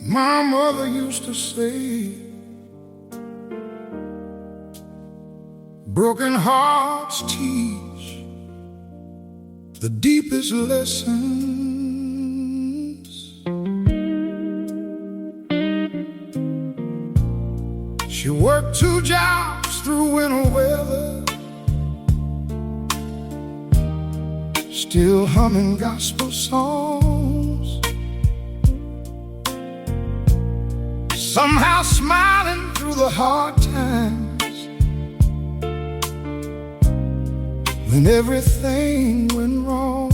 My mother used to say, broken hearts teach the deepest lessons. She worked 2 jobs through winter weather, still humming gospel songs, somehow smiling through the hard times when everything went wrong.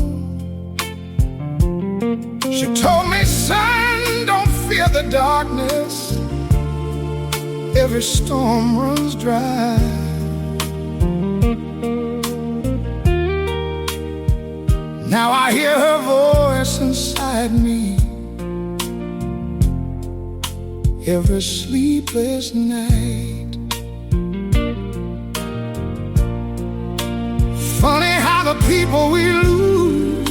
She told me, son, don't fear the darkness, every storm runs dry. Now I hear her voice inside me every sleepless night. Funny how the people we lose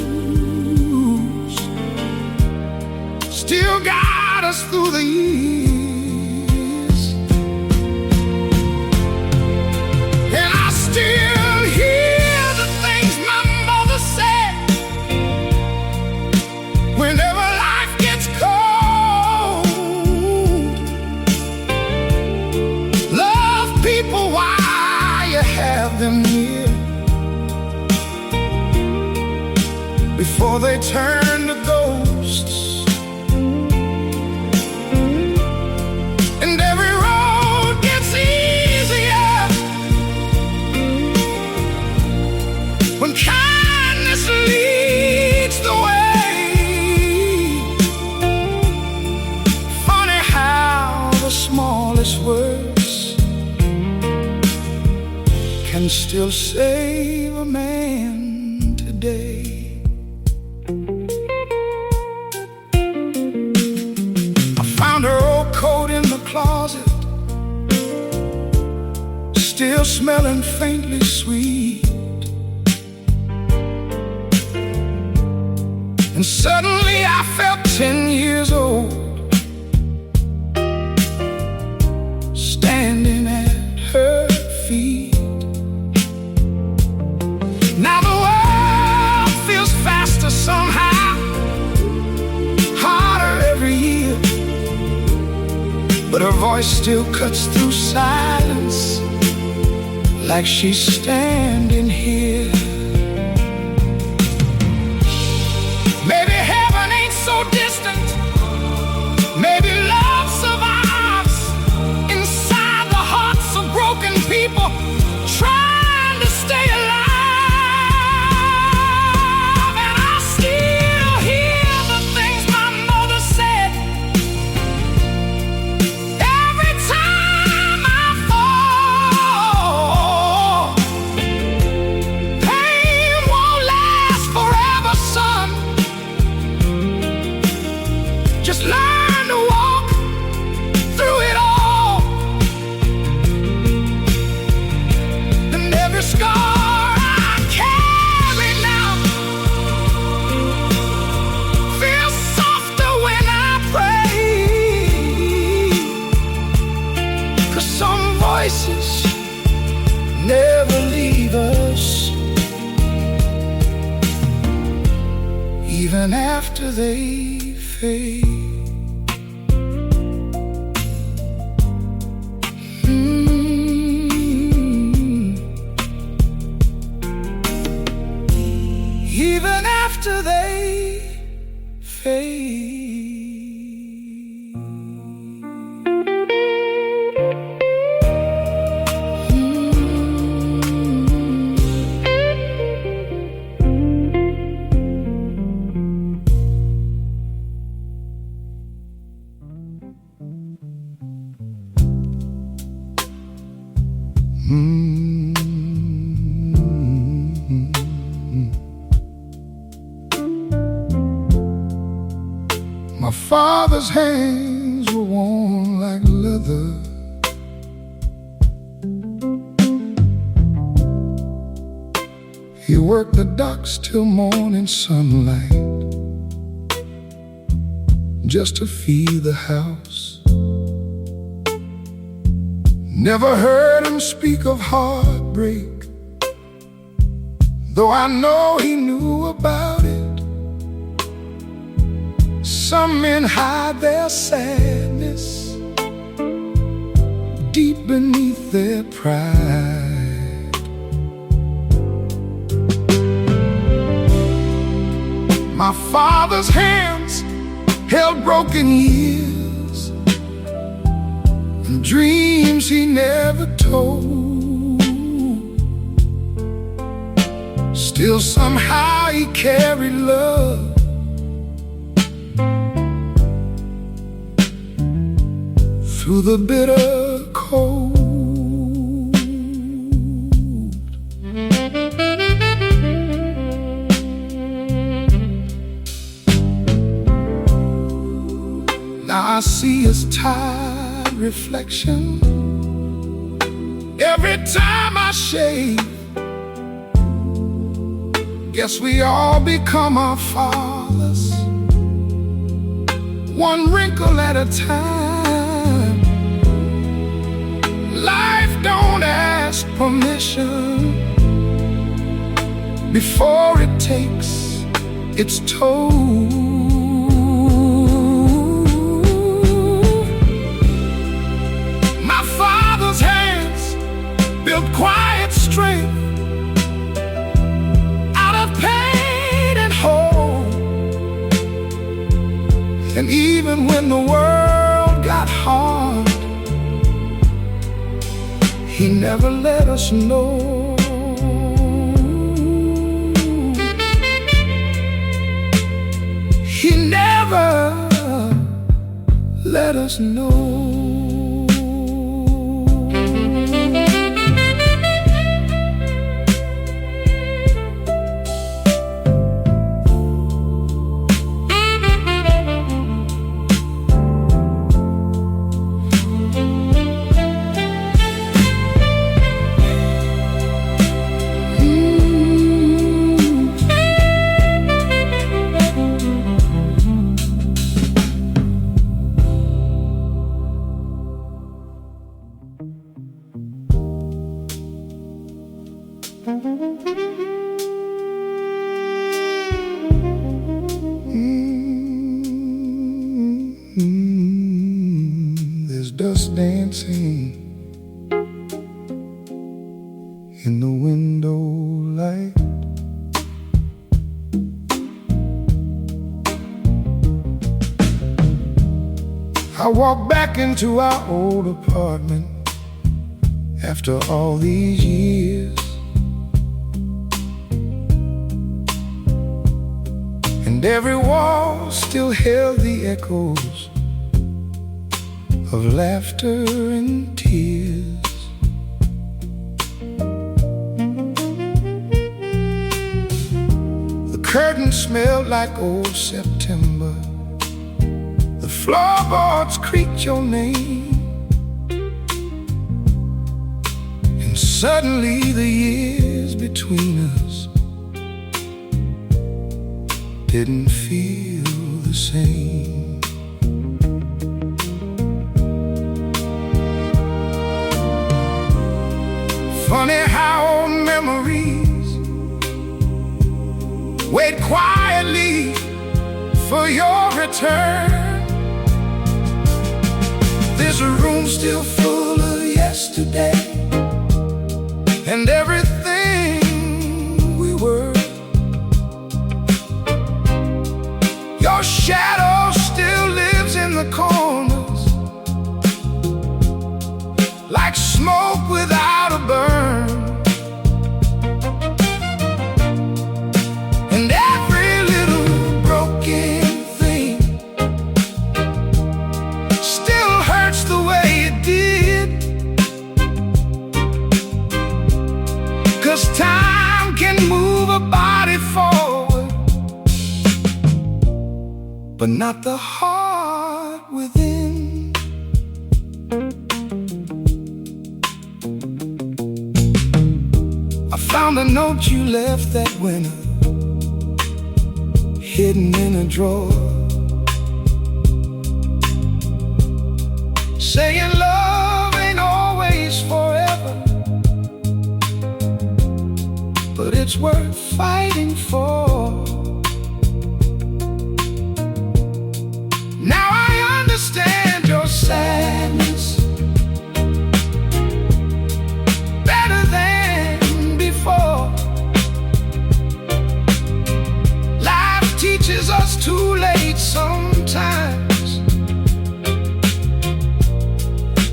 still guide us through the years. And I still hear the things my mother said whenever life gets cold. Love people while you have them near, before they turn to ghosts. And every road gets easier when kindness leads the way. Funny how the smallest words can still save a man today. Found her old coat in the closet, still smelling faintly sweet. And suddenly I felt 10 years old, standing at her feet. Now the world feels faster somehow, harder every year, but her voice still cuts through silence like she's standing here. Maybe heaven ain't so distant, maybe love survives inside the hearts of broken people trying to stay alive. And I still hear the things my mother said every time I fall. Pain won't last forever, son. Just learn to walk through it all. And every scar I carry now feels softer when I pray. 'Cause some voices never leave us, even after they fade. Even after they fade. My father's hands were worn like leather, he worked the docks till morning sunlight, just to feed the house. Never heard him speak of heartbreak, though I know he knew about it. Some men hide their sadness deep beneath their pride. My father's hands held broken years and dreams he never told. Still somehow he carried love through the bitter cold. Now I see his tired reflection every time I shave. Guess we all become our fathers, one wrinkle at a time. Life don't ask permission before it takes its toll. My father's hands built quiet strength out of pain and hope. And even when the world got hard, he never let us know. He never let us know. There's dust dancing in the window light. I walk back into our old apartment after all these years, and every wall still held the echoes of laughter and tears. The curtains smelled like old September. The floorboards creaked your name. And suddenly the years between us didn't feel the same. Funny how old memories wait quietly for your return. There's a room still full of yesterday and everything we were. Your shadow still lives in the corners, like smoke without a burn. And every little broken thing still hurts the way it did. 'Cause time can move a body forward, but not the heart within. I found a note you left that winter, hidden in a drawer. saying love ain't always forever, but it's worth fighting for. Now I understand your sadness better than before. Life teaches us too late sometimes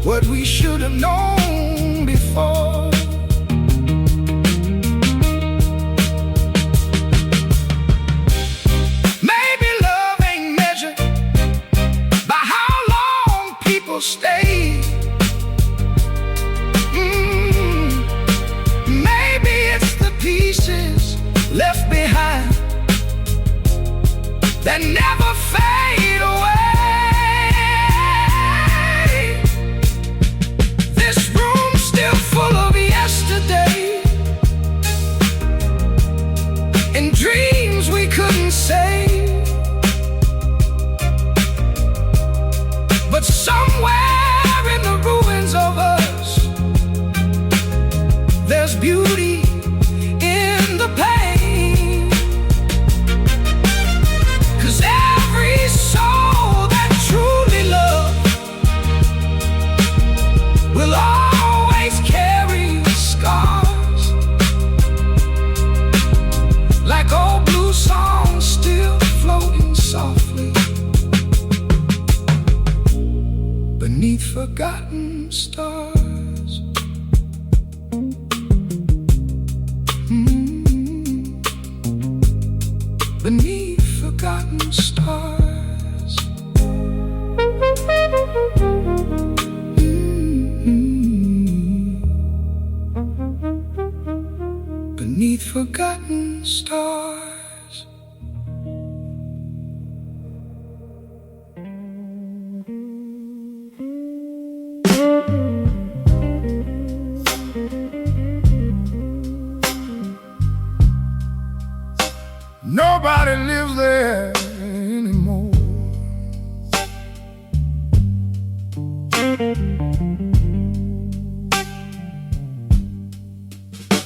what we should have known before. Maybe love ain't measured by how long people stay. Maybe it's the pieces left behind that never fade away. This room's still full of yesterday and dreams we couldn't say. But somewhere in the ruins of us, there's beauty in the pain. 'Cause every soul that truly loves will always carry scars, like old blue songs still floating softly beneath forgotten stars. Beneath forgotten stars. Beneath forgotten stars. Nobody lives there anymore.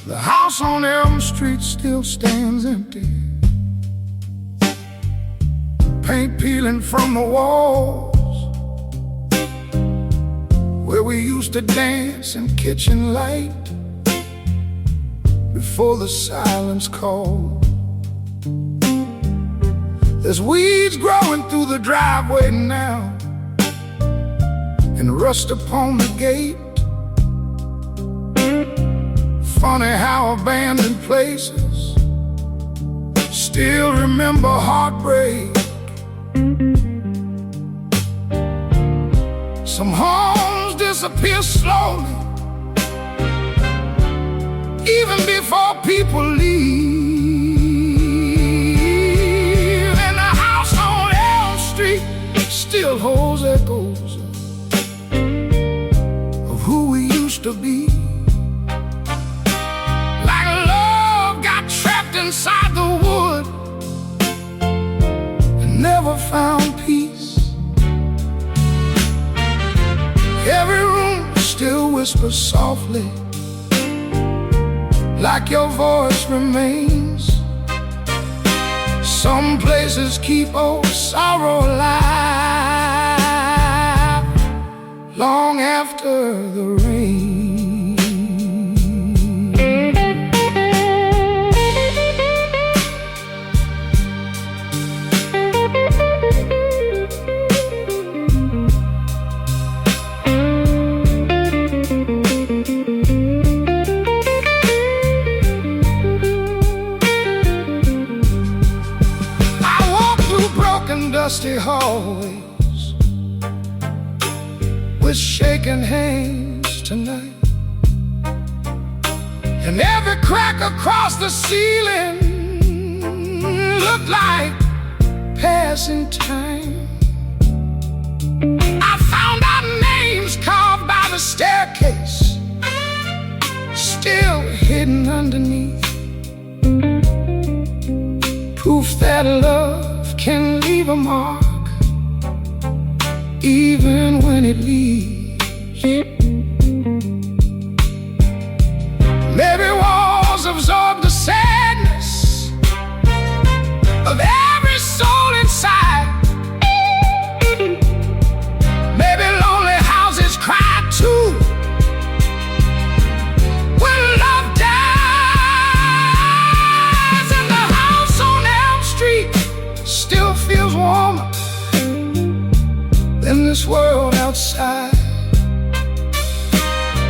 The house on Elm Street still stands empty, paint peeling from the walls, where we used to dance in kitchen light before the silence called. There's weeds growing through the driveway now, and rust upon the gate. Funny how abandoned places still remember heartbreak. Some homes disappear slowly, even before people leave. Still holds echoes of who we used to be. Like love got trapped inside the wood and never found peace. Every room still whispers softly, like your voice remains. Some places keep old sorrow alive long after the rain. Dusty hallways with shaking hands tonight, and every crack across the ceiling looked like passing time. I found our names carved by the staircase, still hidden underneath, proof that love can leave a mark even when it leaves. Maybe walls absorb the sadness of every soul inside. Maybe lonely houses cry too when love dies, and the house on Elm Street still feels warmer than this world outside.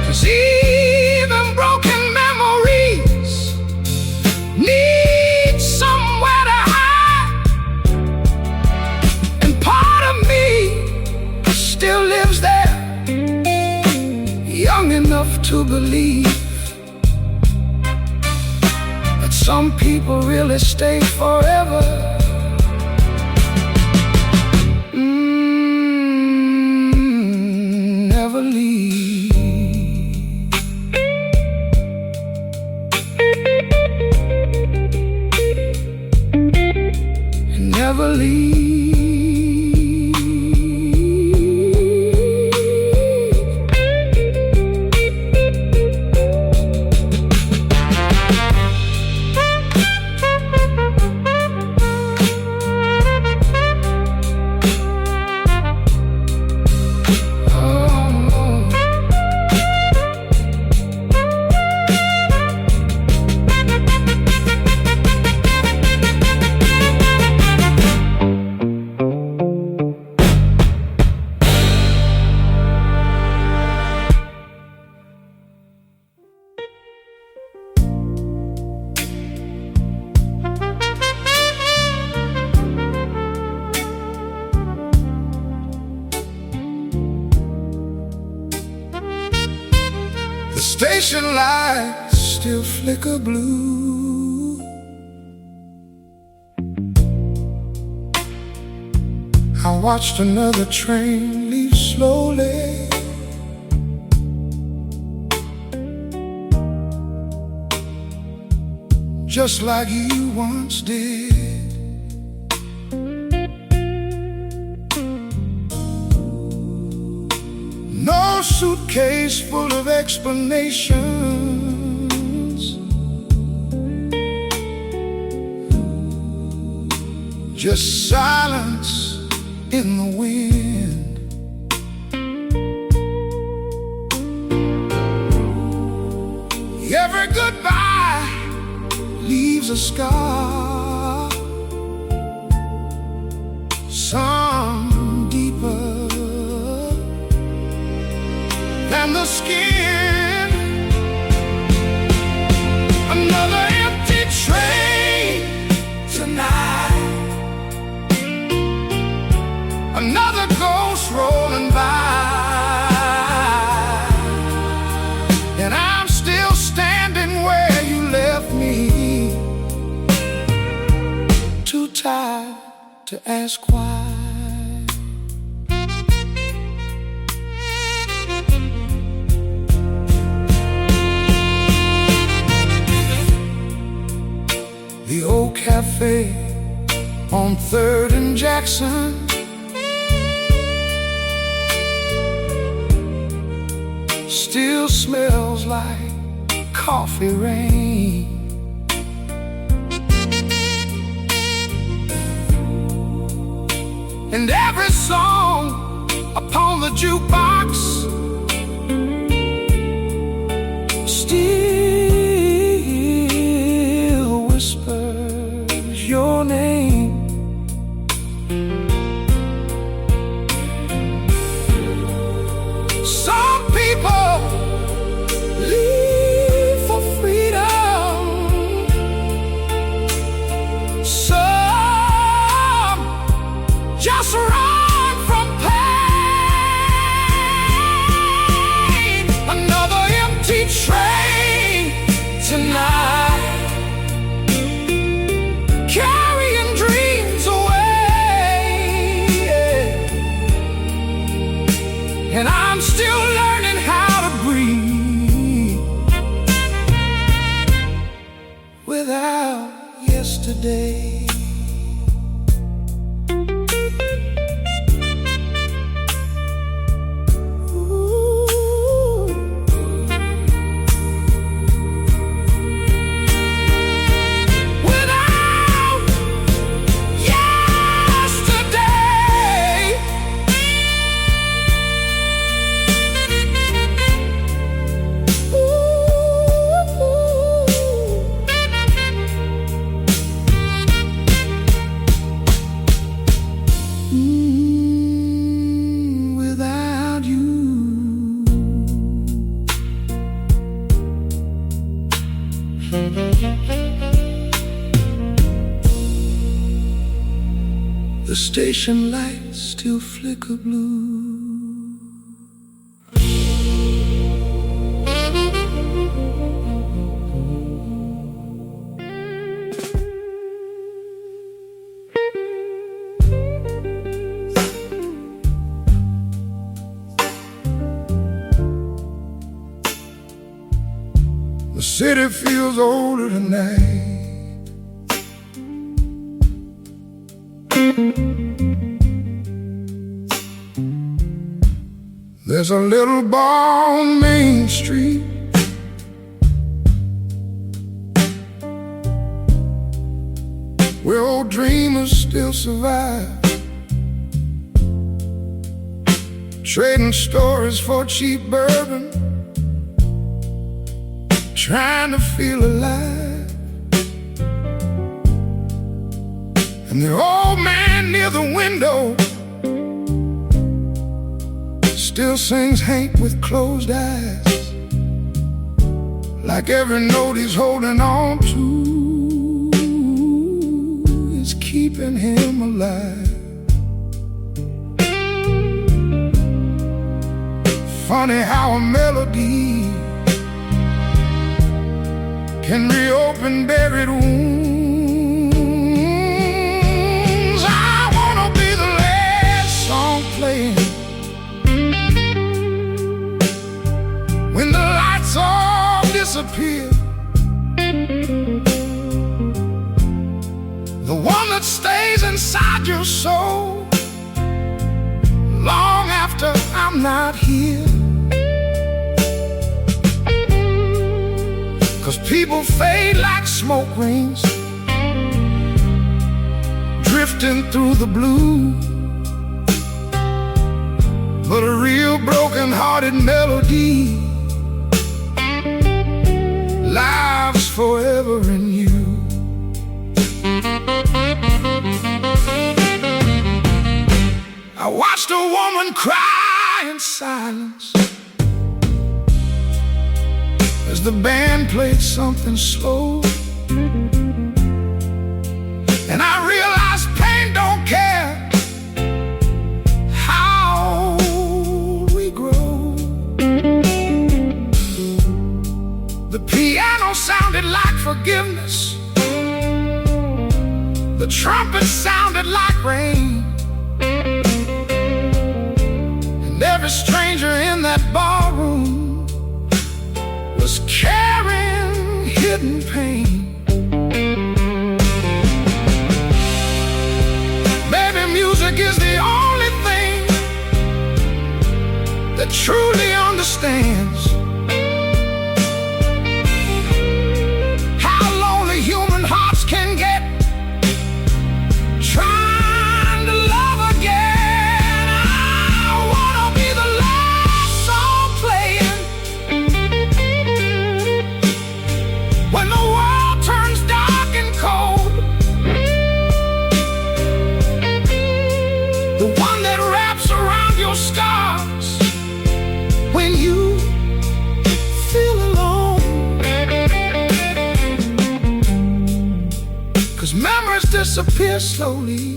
'Cause even broken memories need somewhere to hide, and part of me still lives there, young enough to believe that some people really stay forever. Never leave. Never leave. The station lights still flicker blue. I watched another train leave slowly, just like you once did. No suitcase full of explanations, just silence in the wind. Every goodbye leaves a scar, some deeper than the skin. Another empty train tonight, another ghost rolling by, and I'm still standing where you left me, too tired to ask why. The old cafe on 3rd and Jackson, still smells like coffee rain. And every song upon the jukebox still whispers your name. Some people leave for freedom, some just run from pain. Another empty train tonight, carrying The station lights still flicker blue. The city feels older tonight. There's a little bar on Main Street, where old dreamers still survive, trading stories for cheap bourbon, trying to feel alive. And the old man near the window still sings Hank with closed eyes, like every note he's holding on to is keeping him alive. Funny how a melody can reopen buried wounds. I wanna be the last song playing when the lights all disappear, the one that stays inside your soul long after I'm not here. 'Cause people fade like smoke rings, drifting through the blue, but a real broken-hearted melody lives forever in you. I watched a woman cry in silence as the band played something slow, and I realized pain don't care how we grow. The piano sounded like forgiveness, the trumpet sounded like rain, and every stranger in that ballroom was carrying hidden pain. Baby, music is the only thing that truly understands how lonely human hearts can get trying to love again. I wanna be the last song playing when the world turns dark and cold, the one that wraps around your scars when you feel alone. 'Cause memories disappear slowly,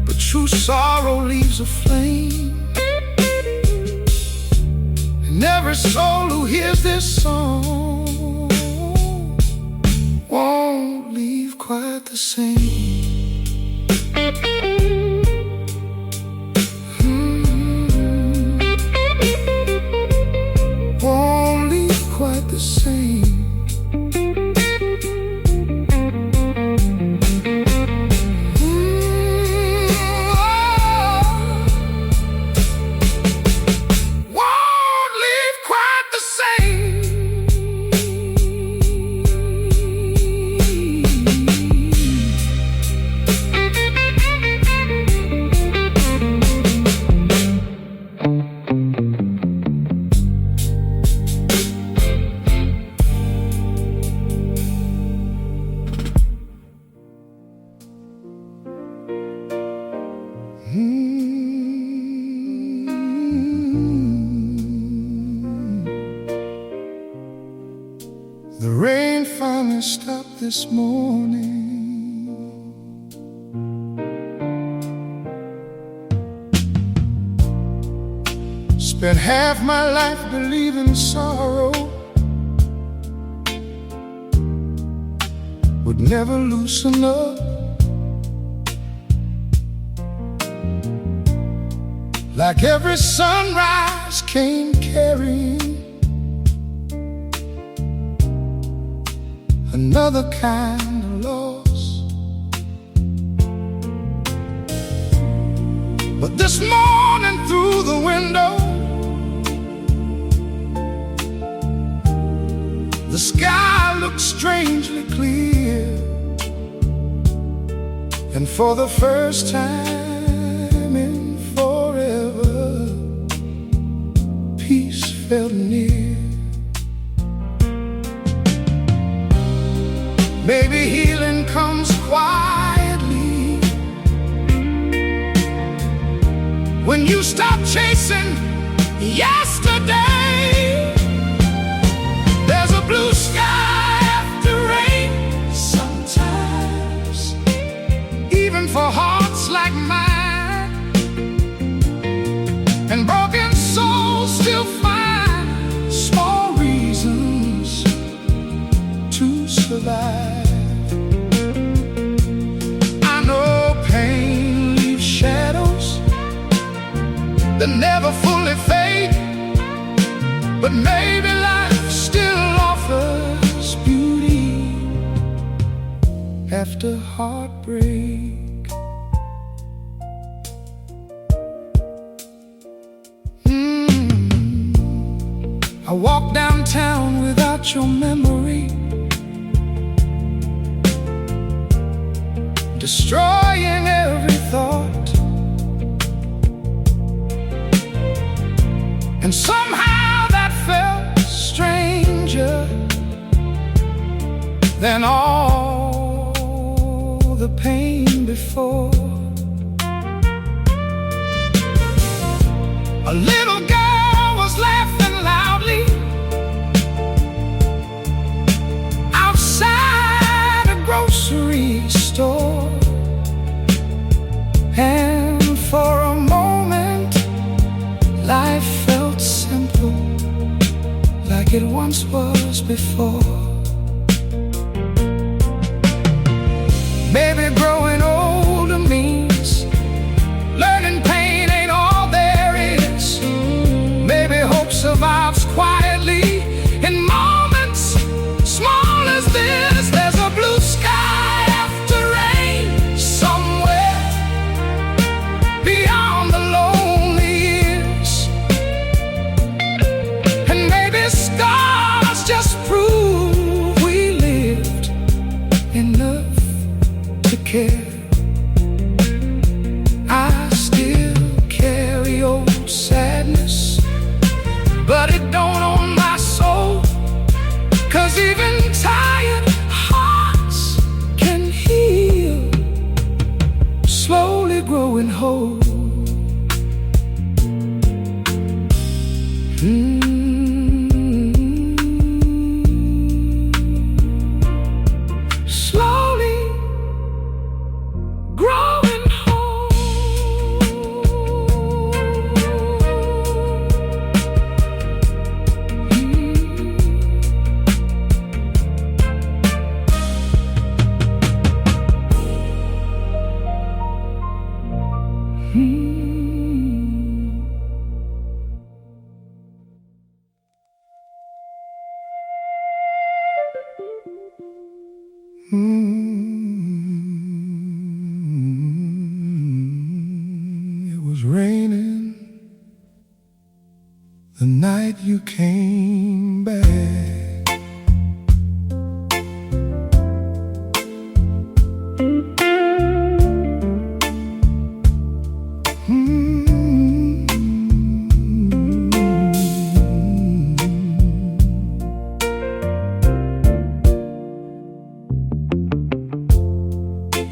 but true sorrow leaves a flame. And every soul who hears this song won't leave quite the same. Won't leave quite the same. The rain finally stopped this morning. Spent half my life believing sorrow would never loosen up. Like every sunrise came carrying another kind of loss. But this morning through the window, the sky looked strangely clear, and for the first time in forever, peace felt near. Maybe healing comes quietly when you stop chasing yesterday. There's a blue sky after rain sometimes, even for hearts like mine. And broken souls still find small reasons to survive. I know pain leaves shadows that never fully fade, but maybe life still offers beauty after heartbreak. I walk downtown without your memory, destroying every thought, and somehow that felt stranger than all the pain before. A little girl was laughing loudly outside a grocery store, and for a moment life felt simple, like it once was before. Maybe growing older means learning pain ain't all there is. Maybe hope survives quietly in moments small as this. There's a blue sky after rain somewhere beyond the lonely years, and maybe scars just prove we lived enough to care. I still carry old sadness, but it don't own my soul, 'cause even tired hearts can heal, slowly growing whole. Slowly growing whole. It was raining the night you came back.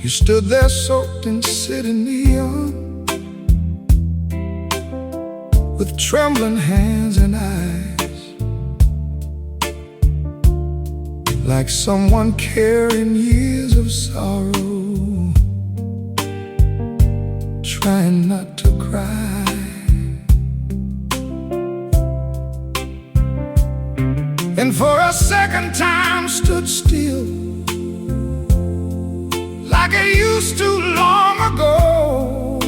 You stood there soaked in city neon, with trembling hands and eyes, like someone carrying years of sorrow, trying not to cry. second time stood still, like it used to long ago,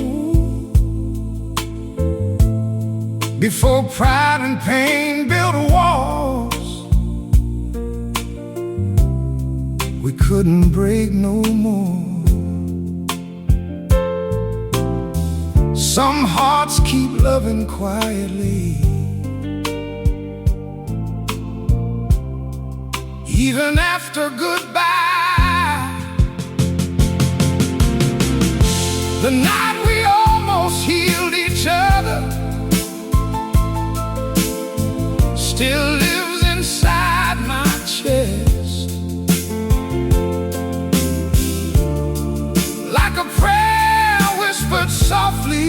before pride and pain built walls we couldn't break no more. Some hearts keep loving quietly, even after goodbye. The night we almost healed each other still lives inside my chest, like a prayer whispered softly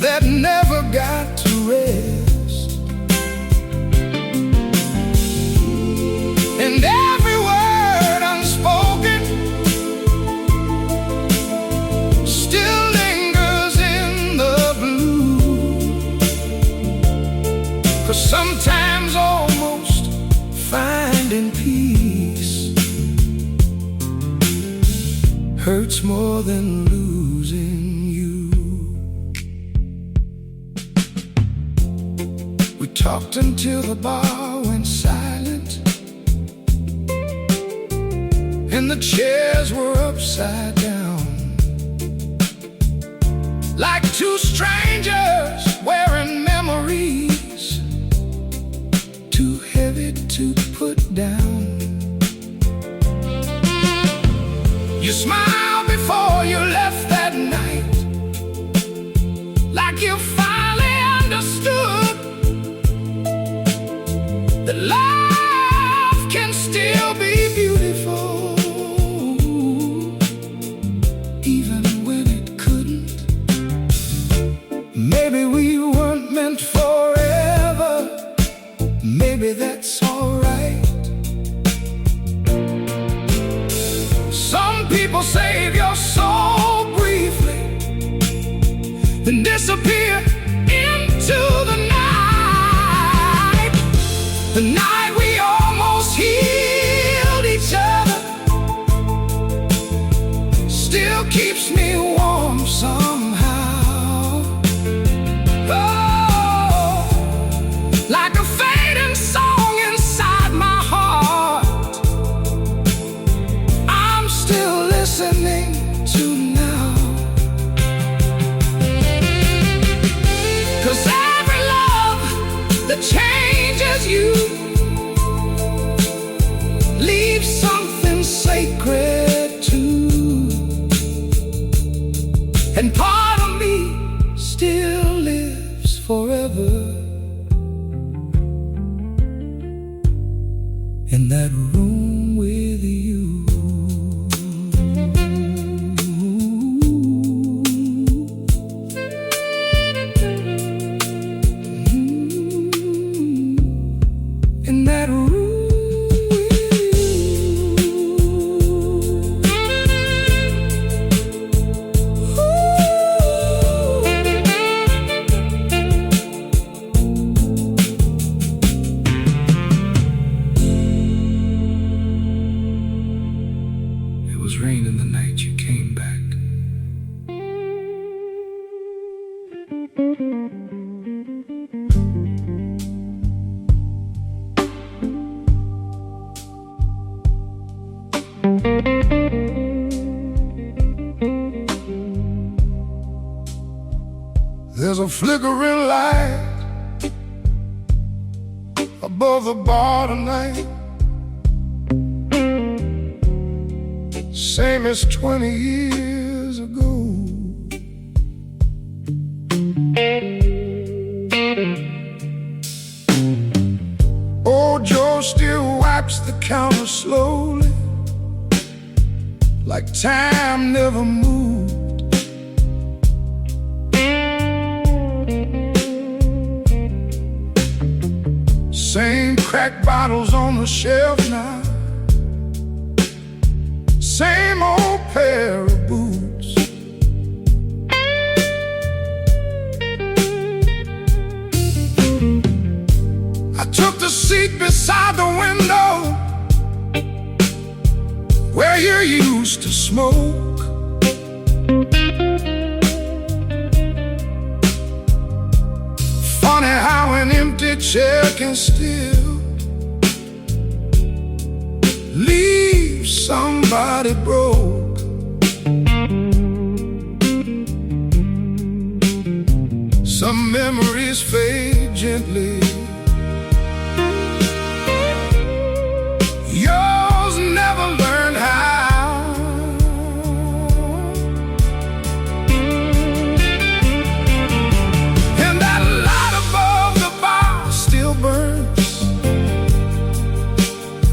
that never got to rest. And every word unspoken still lingers in the blue, 'cause sometimes almost finding peace hurts more than losing you. We talked until the bar went silent, and the chairs were upside down, like two strangers wearing memories too heavy to put down. You smiled before you left that night, like you finally understood that life can still be beautiful, even when it couldn't. Maybe we weren't meant forever, maybe that's alright. Some people save your soul briefly, then disappear into the night. The night we almost healed each other still keeps me warm somehow. Oh, like a fading song inside my heart, I'm still listening to now. 'Cause every love that changes you leaves something sacred too, and part of me still lives forever in that room with you. In that room with you. It was raining the night you came back. There's a flickering light above the bar tonight, same as 20 years ago. Old Joe still wipes the counter slowly, like time never moved. Same cracked bottles on the shelf now, same old pair of boots. you used to smoke. Funny how an empty chair can still leave somebody broke. Some memories fade gently. Yours never learned how. And that light above the bar still burns,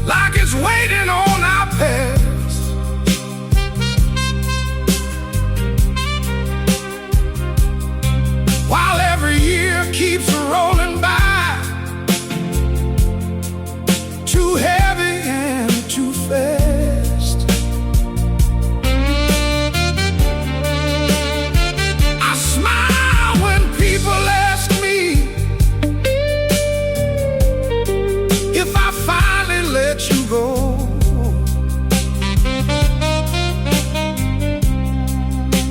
like it's waiting on our past. While every year keeps rolling by, too heavy and too fast. I smile when people ask me if I finally let you go.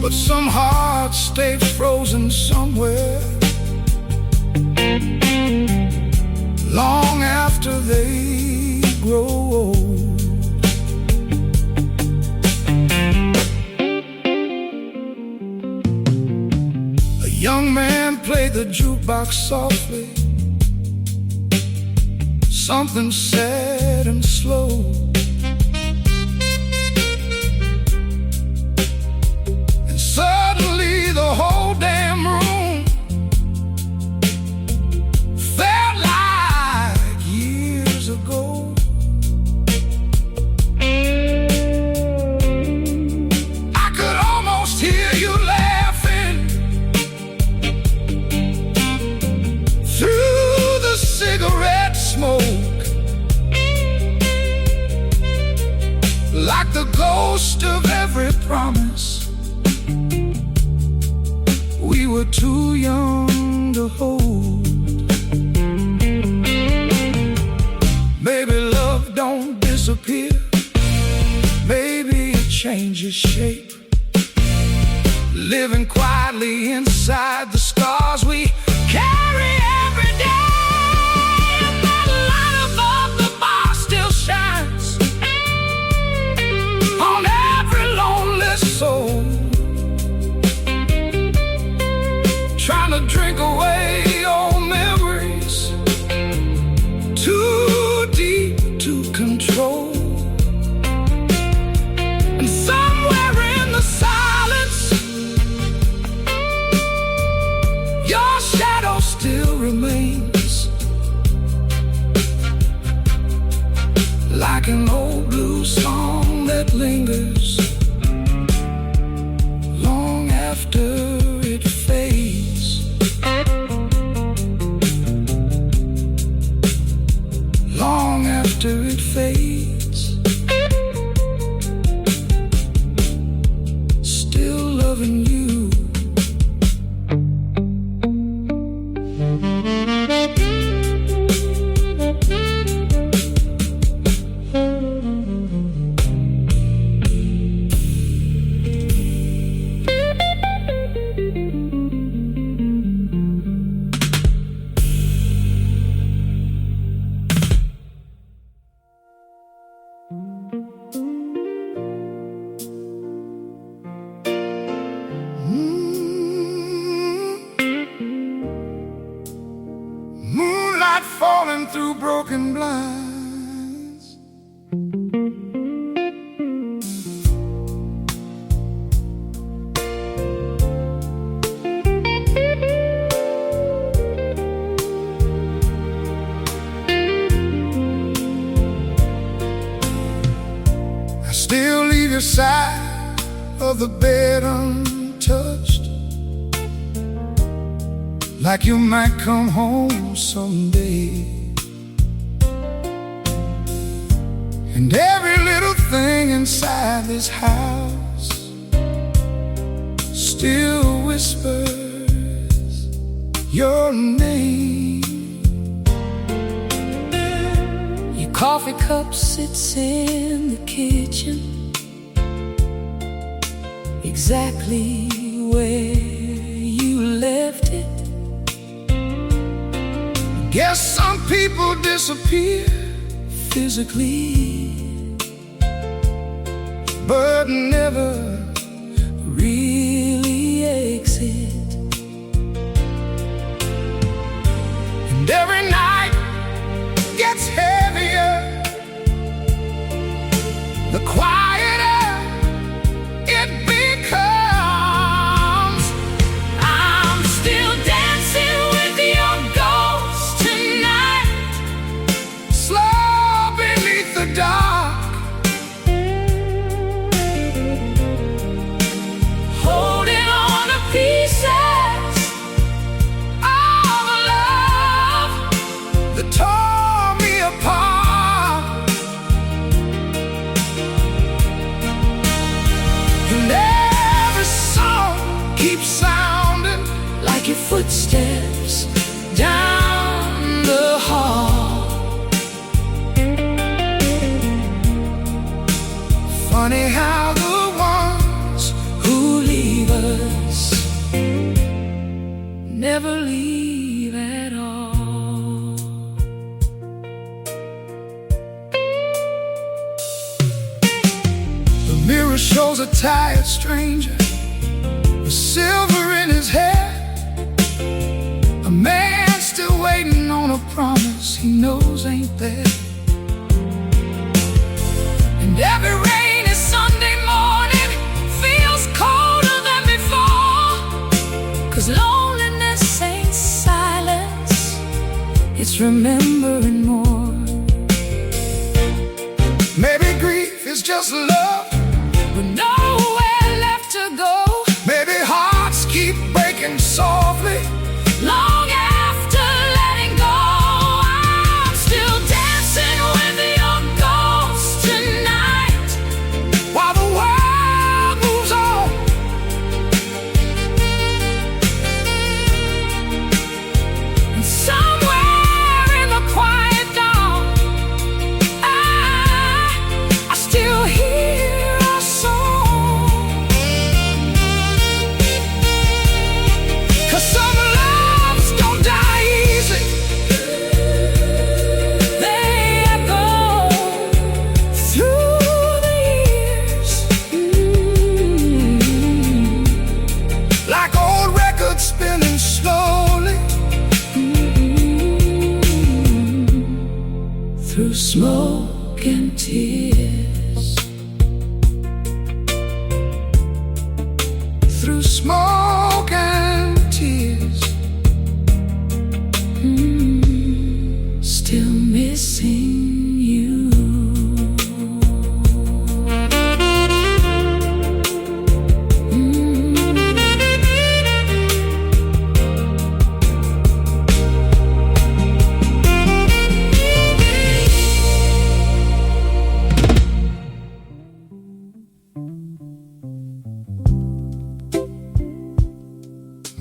But some hearts stay frozen somewhere long after they grow old. A young man played the jukebox softly, something sad and slow. And suddenly the whole damn room felt like years ago. I could almost hear you laughing through the cigarette smoke, like the ghost of every promise we were too young to hold. Maybe love don't disappear, maybe it changes shape, living quietly inside the scars we carry every day. And that light above the bar still shines on every lonely soul, trying to drink away old memories too deep to control. And somewhere in the silence, your shadow still remains, like an old blues song that lingers long after it fades. Long after it fades, still loving you. Moonlight falling through broken blinds, I still leave your side of the bed untouched, like you might come home someday. And every little thing inside this house still whispers your name. Your coffee cup sits in the kitchen, exactly where you left it. Guess some people disappear physically, but never really exit. And every night gets heavier, the quieter it becomes. I'm still dancing with your ghost tonight, slow beneath the dark, holding on to pieces of a love that tore me apart. And every song keeps sounding like your footsteps down the hall. Funny how the ones who leave us never leave at all. The mirror shows a tired stranger with silver in his hair, a man still waiting on a promise he knows ain't there. And every rainy Sunday morning feels colder than before, 'cause loneliness ain't silence, it's remembering more. Maybe grief is just love with nowhere left to go. Maybe hearts keep breaking softly long after letting go. I'm still dancing with your ghost tonight while the world moves on. And somewhere in the quiet dawn, I still hear a song. 'Cause some loves don't die easy, they echo through the years, like old records spinning slowly through smoke and tears, through smoke and tears. Still missing you.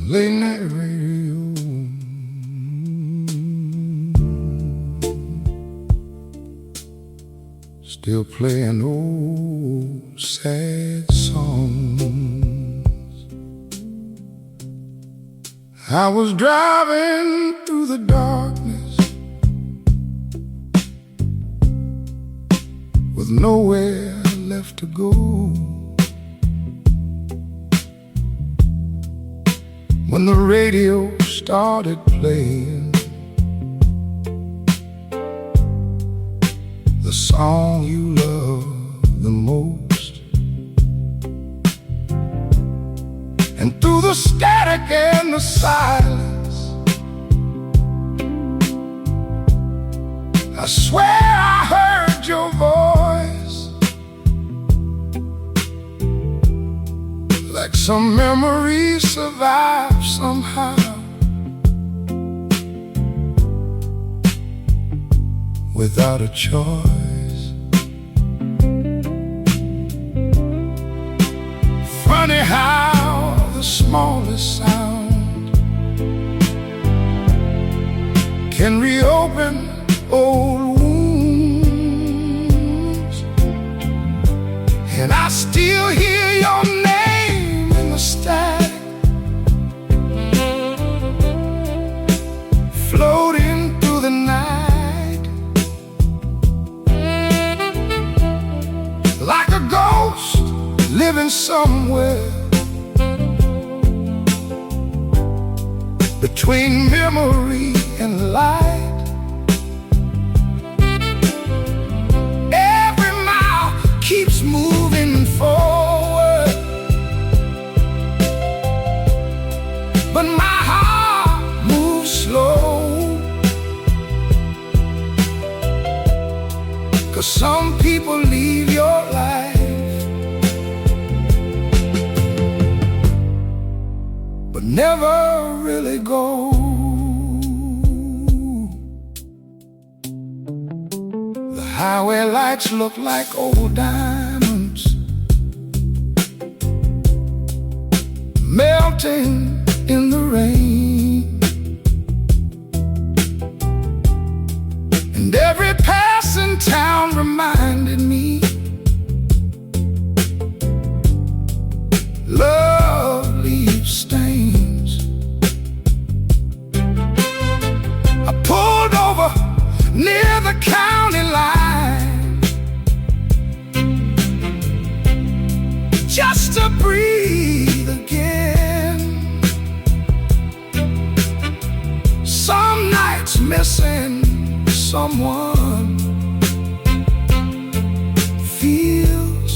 Late night radio, still playing old sad songs. I was driving through the darkness with nowhere left to go, when the radio started playing the song you love the most. And through the static and the silence, I swear I heard your voice, like some memories survive somehow. Without a choice. Funny how the smallest sound can reopen old wounds. And I still hear your name living somewhere between memory and light. Every mile keeps moving forward, but my heart moves slow. 'Cause some people leave your life, but never really go. The highway lights look like old diamonds melting in the rain, and every passing town reminded me love leaves stains. I pulled over near the county line just to breathe again. Some nights missing someone feels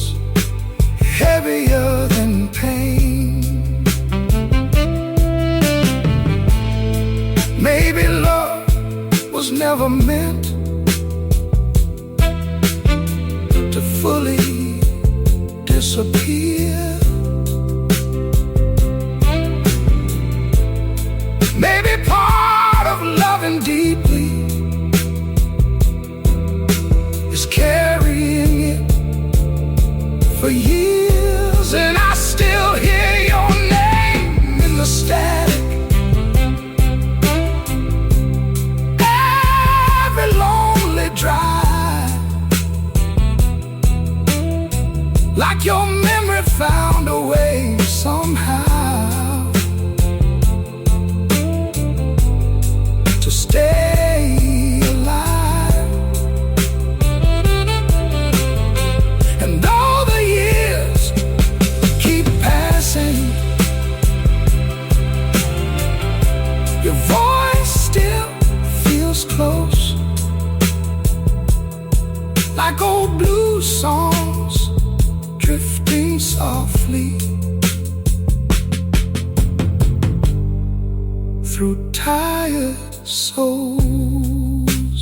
heavier than pain. Maybe love was never meant to fully disappear. Maybe part of loving deeply is carrying it for years, and I still hear your name in the static. Every lonely drive, like your memory found a way somehow to stay alive. And though the years keep passing, your voice still feels close, like old blues songs drifting softly through tired souls.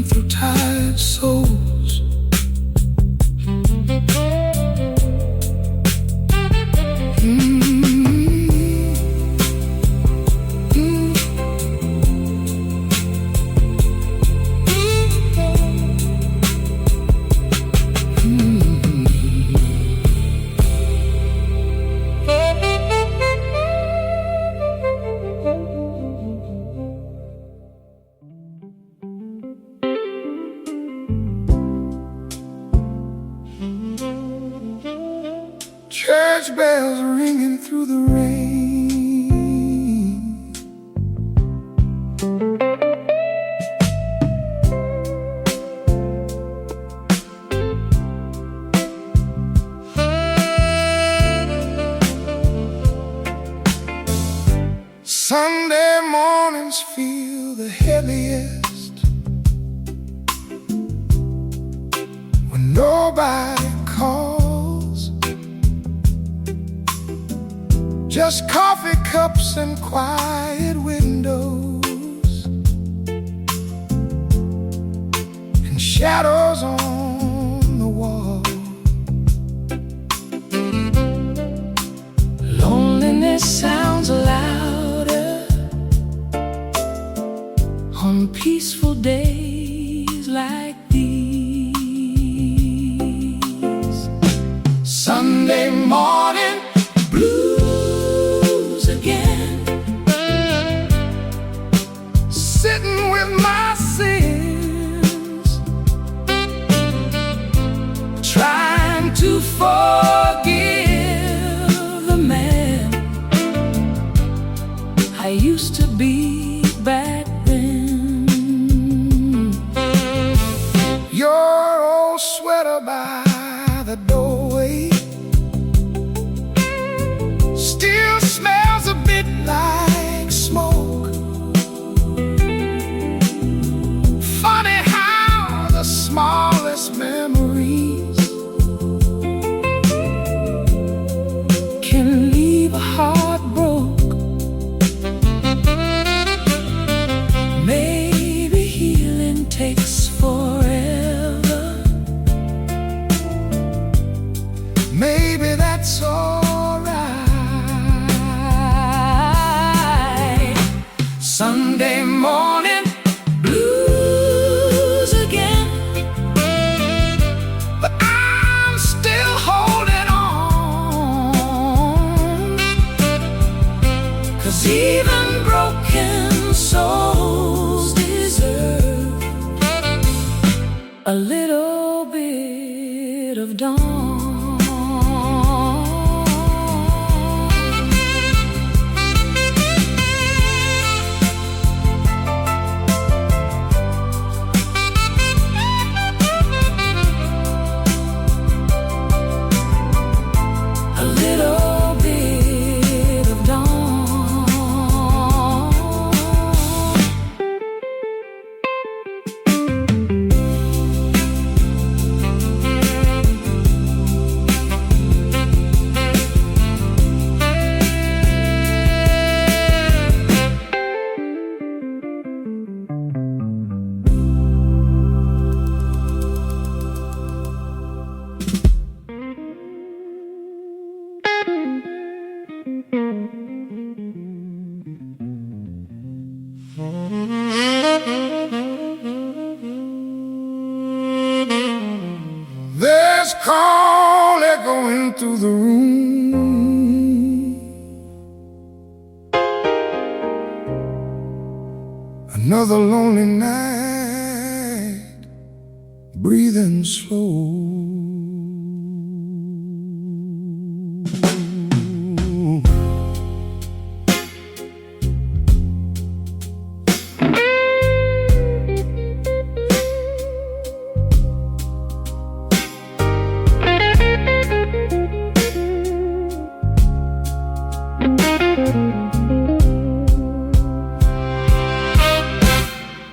Through tired souls. Church bells ringing through the rain, Sunday mornings feel the heaviest when nobody calls. Just coffee cups and quiet windows, and shadows on the wall. Loneliness sounds louder on peaceful days like these. Sunday morning blues again, sitting with my sins, trying to forgive the man I used to be back then. Your old takes forever. Maybe that's alright. Sunday morning blues again, but I'm still holding on, 'cause even broken souls deserve a little bit of dawn. A little bit of dawn. There's call echoing through the room, another lonely night, breathing slow.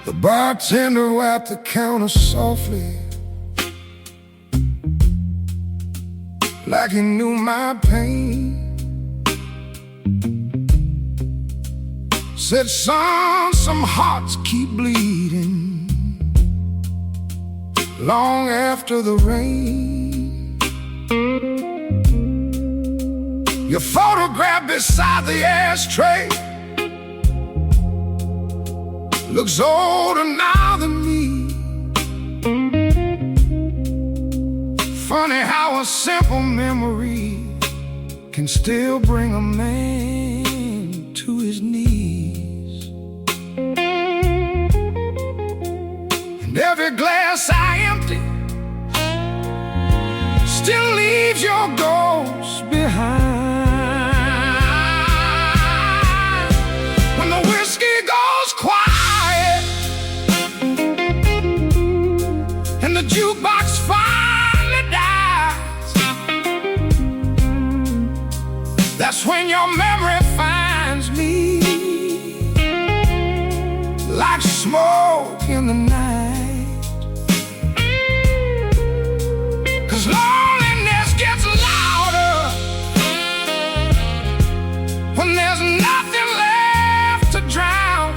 The bartender wiped the counter softly, like he knew my pain. Said, son, some hearts keep bleeding long after the rain. Your photograph beside the ashtray looks older now than me. Funny how a simple memory can still bring a man to his knees. And every glass I empty still leaves your ghost behind. When the whiskey goes quiet and the jukebox finally dies, that's when your memory finds me, like smoke in the night. 'Cause loneliness gets louder when there's nothing left to drown.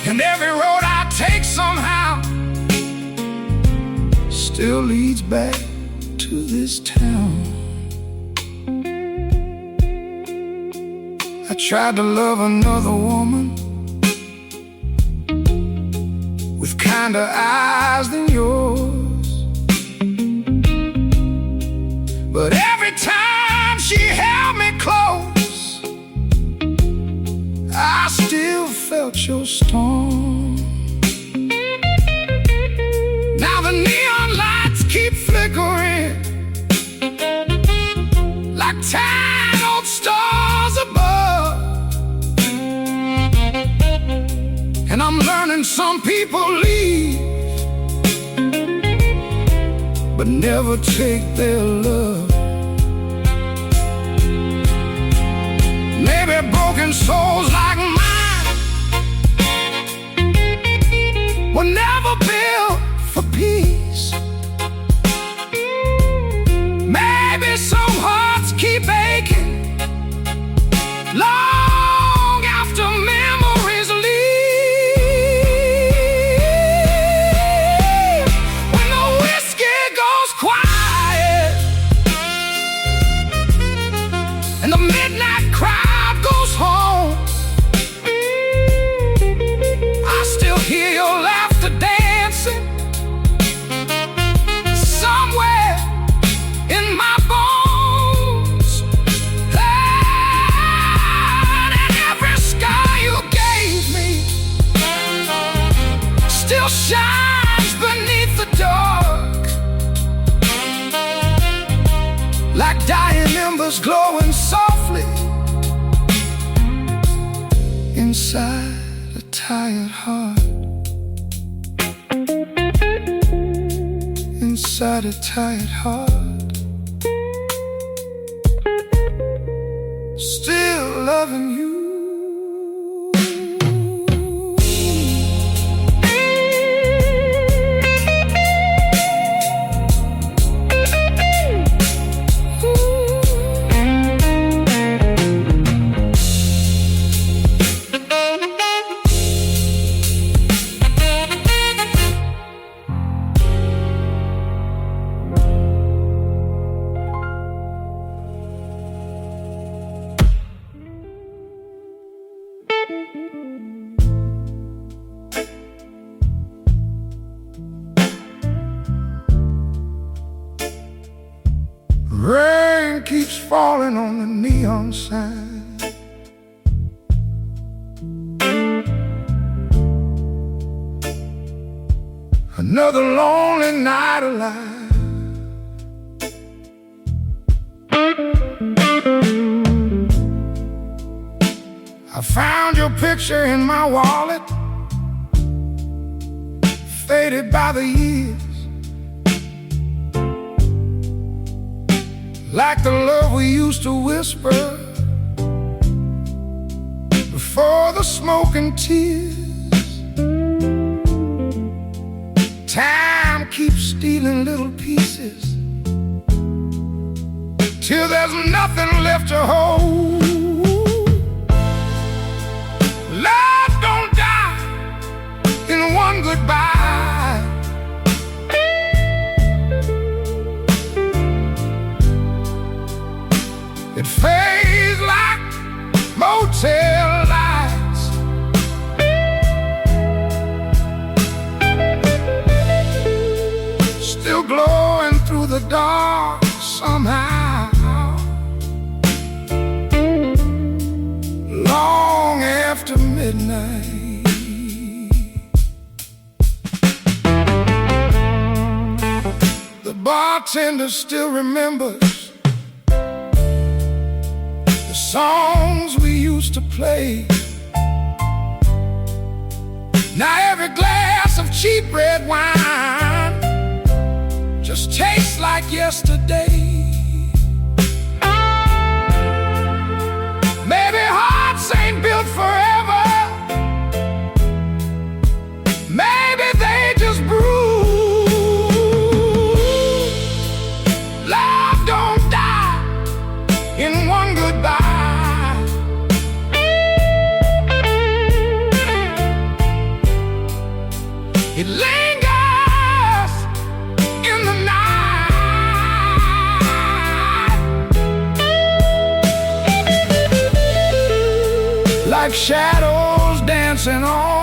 And every road I take somehow still leads back to this town. I tried to love another woman with kinder eyes than yours, but every time she held me close, I still felt your storm. Now the neon lights keep flickering like tired old stars above, and I'm learning some people leave but never take their love. Maybe broken souls like mine were never built for peace. Maybe some hearts keep aching long after memories leave. still shines beneath the dark, like dying embers glowing softly inside a tired heart. Inside a tired heart, still loving you. Rain keeps falling on the neon sign. Another lonely night alive. I found your picture in my wallet, faded by the years, like the love we used to whisper before the smoke and tears. Time keeps stealing little pieces till there's nothing left to hold. Love don't die in one goodbye. It fades like motel lights. Still glowing through the dark somehow, long after midnight. The bartender still remembers songs we used to play. Now every glass of cheap red wine just tastes like yesterday. Maybe hearts ain't built forever. Maybe they just bruise. Love don't die in one goodbye. It lingers in the night, like shadows dancing on